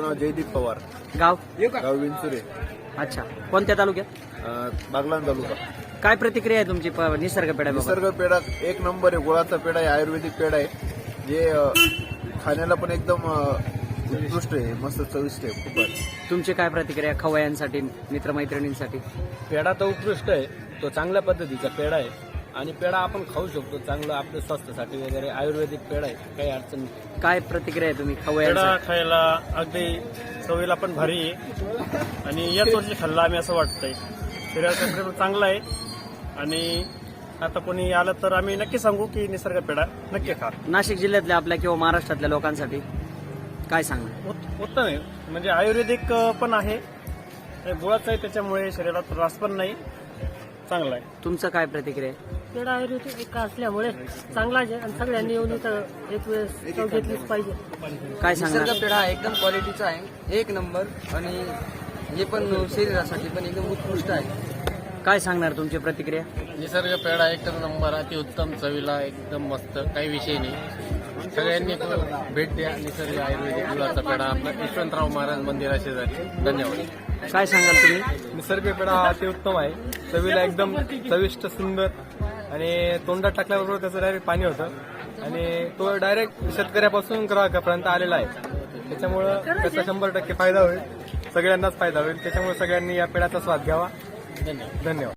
नाव जयदीप पवार, गाव गाव विंचुरे, अच्छा. कोणत्या तालुक्यात? बागलाण तालुका. काय प्रतिक्रिया आहे तुमची निसर्ग पेढा निसर्ग पेढा एक नंबर आहे. गुळाचा पेढा आहे, आयुर्वेदिक पेढा आहे, जे खाण्याला पण एकदम उत्कृष्ट आहे, मस्त चविष्ट आहे खूपच. तुमची काय प्रतिक्रिया खवयांसाठी, मित्रमैत्रिणींसाठी? पेढा तर उत्कृष्ट आहे, तो चांगल्या पद्धतीचा पेढा आहे आणि पेढा आपण खाऊ शकतो, चांगलं आपल्या स्वास्थ्यासाठी वगैरे आयुर्वेदिक पेढा आहे, काही अडचण नाही. काय प्रतिक्रिया आहे तुम्ही पेढा खवयांसाठी? खायला अगदी चवीला पण भारी आहे आणि याच वर्षी खाल्ला आम्ही असं वाटतंय. शरीरासाठी पण चांगला आहे आणि आता कोणी आलं तर आम्ही नक्की सांगू की निसर्ग पेढा नक्की खा. नाशिक जिल्ह्यातल्या आपल्या किंवा महाराष्ट्रातल्या लोकांसाठी काय सांगणार? उत्तम आहे, म्हणजे आयुर्वेदिक पण आहे, गुळाचं आहे, त्याच्यामुळे शरीराला त्रास पण नाही, चांगला आहे. तुमचं काय प्रतिक्रिया आहे? पेढा आयुर्वेदिक असल्यामुळे चांगलाच आहे आणि सगळ्यांनी येऊन इथं एक वेळेस चव घेतलीच पाहिजे. काय सांगणार? निसर्ग पेढा एकदम क्वालिटीचा आहे, एक नंबर, आणि हे पण शरीरासाठी पण एकदम उत्कृष्ट आहे. काय सांगणार तुमची प्रतिक्रिया? निसर्ग पेढा एकदम नंबर, अति उत्तम, चवीला एकदम मस्त, काही विषय नाही. सगळ्यांनी भेट द्या. निसर्ग आयुर्वेदिक गुळाचा पेढा आपला यशवंतराव महाराज मंदिरा शेजारी. धन्यवाद. काय सांगाल तुम्ही? निसर्ग पेढा हा अति उत्तम आहे, चवीला एकदम चविष्ट, सुंदर आणि तोंडात टाकल्याबरोबर त्याचं डायरेक्ट पाणी होतं आणि तो डायरेक्ट शेतकऱ्यापासून ग्राहकापर्यंत आलेला आहे. त्याच्यामुळं त्याचा 100% फायदा होईल, सगळ्यांनाच फायदा होईल. त्याच्यामुळे सगळ्यांनी या पेढ्याचा स्वाद घ्यावा. धन्यवाद.